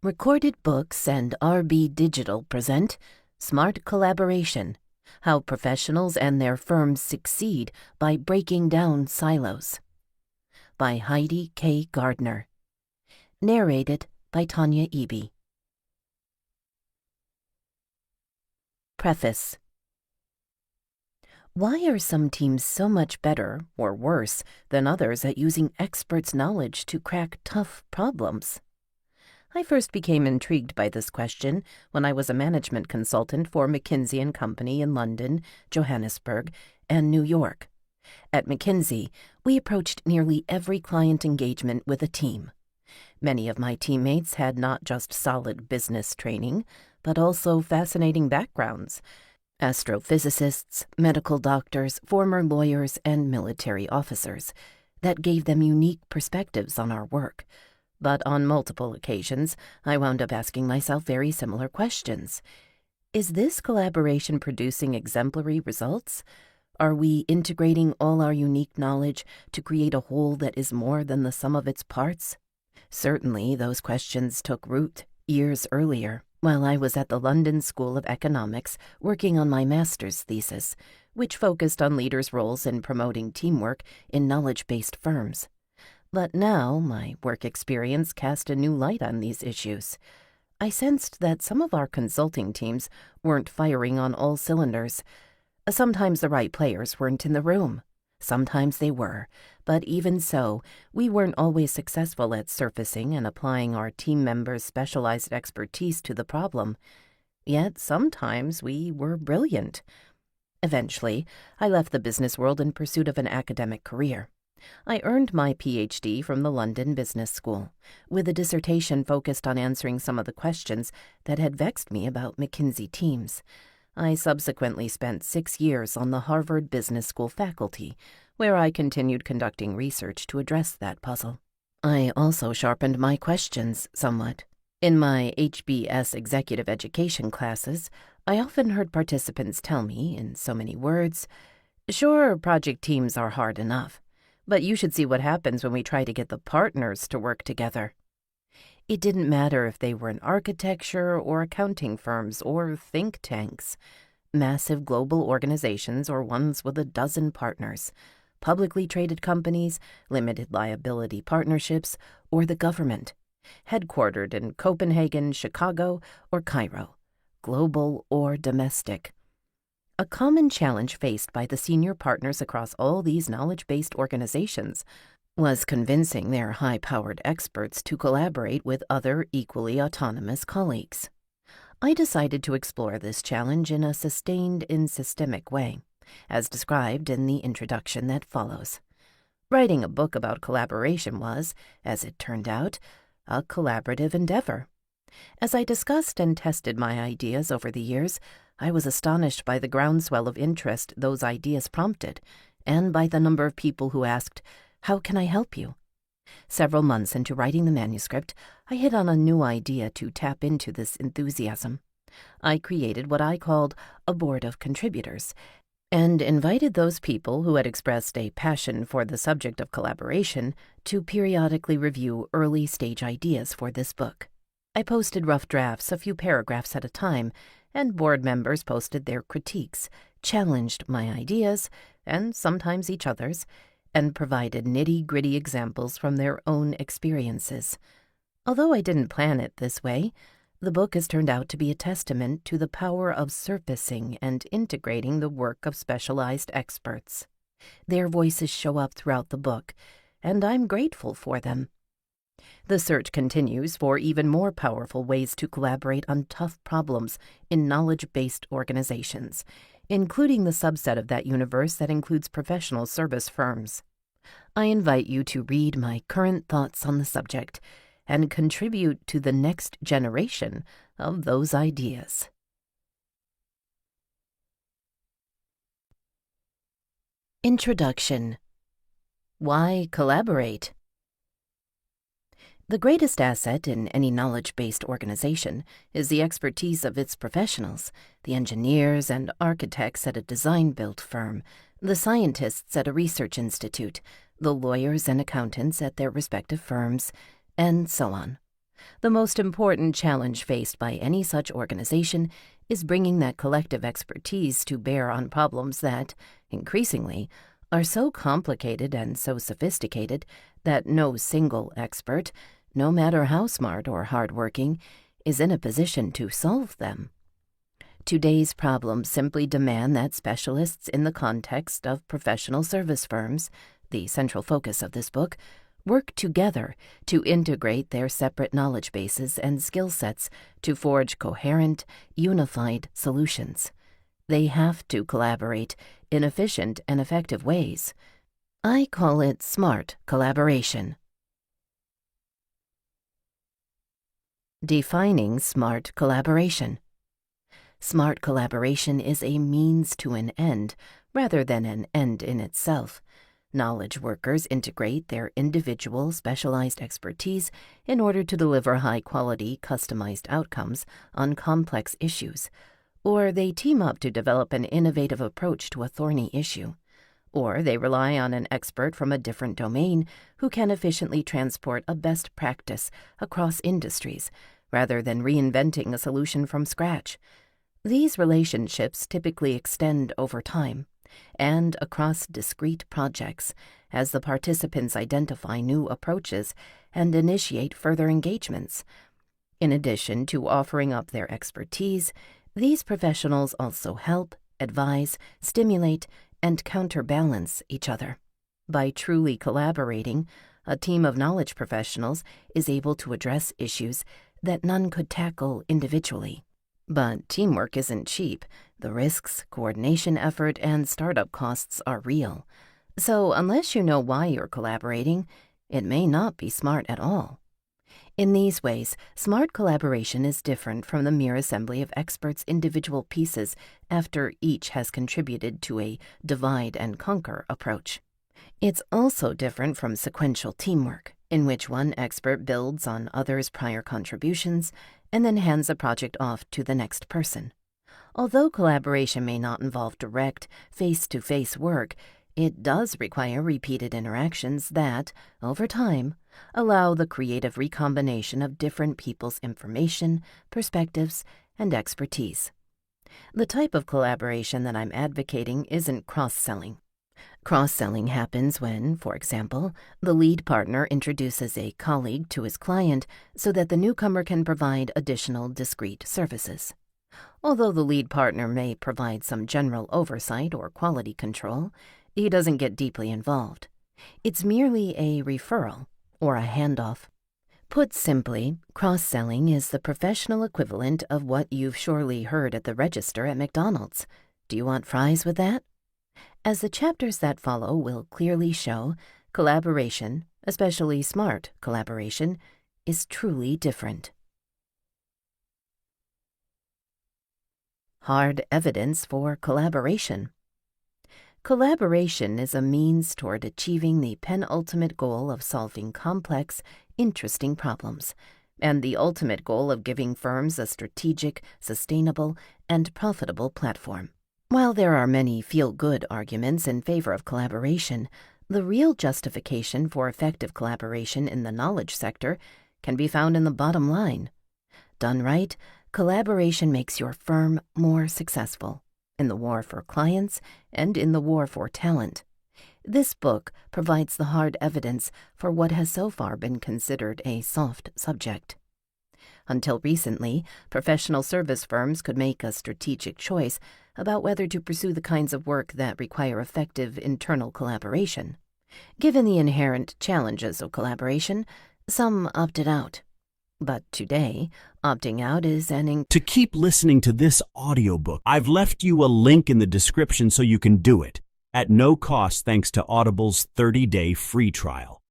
Recorded Books and RB Digital present Smart Collaboration: How Professionals and Their Firms Succeed by Breaking Down Silos, by Heidi K. Gardner. Narrated by Tanya Eby. Preface. Why are some teams so much better, or worse, than others at using experts' knowledge to crack tough problems? I first became intrigued by this question when I was a management consultant for McKinsey & Company in London, Johannesburg, and New York. At McKinsey, we approached nearly every client engagement with a team. Many of my teammates had not just solid business training, but also fascinating backgrounds: astrophysicists, medical doctors, former lawyers, and military officers, that gave them unique perspectives on our work. But on multiple occasions, I wound up asking myself very similar questions. Is this collaboration producing exemplary results? Are we integrating all our unique knowledge to create a whole that is more than the sum of its parts? Certainly, those questions took root years earlier, while I was at the London School of Economics working on my master's thesis, which focused on leaders' roles in promoting teamwork in knowledge-based firms. But now my work experience cast a new light on these issues. I sensed that some of our consulting teams weren't firing on all cylinders. Sometimes the right players weren't in the room. Sometimes they were, but even so, we weren't always successful at surfacing and applying our team members' specialized expertise to the problem. Yet sometimes we were brilliant. Eventually, I left the business world in pursuit of an academic career. I earned my PhD from the London Business School, with a dissertation focused on answering some of the questions that had vexed me about McKinsey teams. I subsequently spent 6 years on the Harvard Business School faculty, where I continued conducting research to address that puzzle. I also sharpened my questions somewhat. In my HBS executive education classes, I often heard participants tell me, in so many words, "Sure, project teams are hard enough, but you should see what happens when we try to get the partners to work together." It didn't matter if they were in architecture or accounting firms or think tanks, massive global organizations or ones with a dozen partners, publicly traded companies, limited liability partnerships, or the government, headquartered in Copenhagen, Chicago, or Cairo, global or domestic. A common challenge faced by the senior partners across all these knowledge-based organizations was convincing their high-powered experts to collaborate with other equally autonomous colleagues. I decided to explore this challenge in a sustained and systemic way, as described in the introduction that follows. Writing a book about collaboration was, as it turned out, a collaborative endeavor. As I discussed and tested my ideas over the years, I was astonished by the groundswell of interest those ideas prompted, and by the number of people who asked, "How can I help you?" Several months into writing the manuscript, I hit on a new idea to tap into this enthusiasm. I created what I called a board of contributors, and invited those people who had expressed a passion for the subject of collaboration to periodically review early-stage ideas for this book. I posted rough drafts a few paragraphs at a time, and board members posted their critiques, challenged my ideas, and sometimes each other's, and provided nitty-gritty examples from their own experiences. Although I didn't plan it this way, the book has turned out to be a testament to the power of surfacing and integrating the work of specialized experts. Their voices show up throughout the book, and I'm grateful for them. The search continues for even more powerful ways to collaborate on tough problems in knowledge-based organizations, including the subset of that universe that includes professional service firms. I invite you to read my current thoughts on the subject and contribute to the next generation of those ideas. Introduction. Why collaborate? The greatest asset in any knowledge-based organization is the expertise of its professionals, the engineers and architects at a design-build firm, the scientists at a research institute, the lawyers and accountants at their respective firms, and so on. The most important challenge faced by any such organization is bringing that collective expertise to bear on problems that, increasingly, are so complicated and so sophisticated that no single expert, no matter how smart or hardworking, is in a position to solve them. Today's problems simply demand that specialists in the context of professional service firms, the central focus of this book, work together to integrate their separate knowledge bases and skill sets to forge coherent, unified solutions. They have to collaborate in efficient and effective ways. I call it smart collaboration. Defining smart collaboration. Smart collaboration is a means to an end rather than an end in itself. Knowledge workers integrate their individual specialized expertise in order to deliver high-quality, customized outcomes on complex issues, or they team up to develop an innovative approach to a thorny issue, or they rely on an expert from a different domain who can efficiently transport a best practice across industries rather than reinventing a solution from scratch. These relationships typically extend over time and across discrete projects as the participants identify new approaches and initiate further engagements. In addition to offering up their expertise, these professionals also help, advise, stimulate, and counterbalance each other. By truly collaborating, a team of knowledge professionals is able to address issues that none could tackle individually. But teamwork isn't cheap. The risks, coordination effort, and startup costs are real. So unless you know why you're collaborating, it may not be smart at all. In these ways, smart collaboration is different from the mere assembly of experts' individual pieces after each has contributed to a divide-and-conquer approach. It's also different from sequential teamwork, in which one expert builds on others' prior contributions and then hands a project off to the next person. Although collaboration may not involve direct, face-to-face work, it does require repeated interactions that, over time, allow the creative recombination of different people's information, perspectives, and expertise. The type of collaboration that I'm advocating isn't cross-selling. Cross-selling happens when, for example, the lead partner introduces a colleague to his client so that the newcomer can provide additional discrete services. Although the lead partner may provide some general oversight or quality control, he doesn't get deeply involved. It's merely a referral or a handoff. Put simply, cross-selling is the professional equivalent of what you've surely heard at the register at McDonald's. Do you want fries with that? As the chapters that follow will clearly show, collaboration, especially smart collaboration, is truly different. Hard evidence for collaboration. Collaboration is a means toward achieving the penultimate goal of solving complex, interesting problems, and the ultimate goal of giving firms a strategic, sustainable, and profitable platform. While there are many feel-good arguments in favor of collaboration, the real justification for effective collaboration in the knowledge sector can be found in the bottom line. Done right, collaboration makes your firm more successful in the war for clients and in the war for talent. This book provides the hard evidence for what has so far been considered a soft subject. Until recently, professional service firms could make a strategic choice about whether to pursue the kinds of work that require effective internal collaboration. Given the inherent challenges of collaboration, some opted out. But today, opting out is To keep listening to this audiobook, I've left you a link in the description so you can do it, at no cost thanks to Audible's 30-day free trial.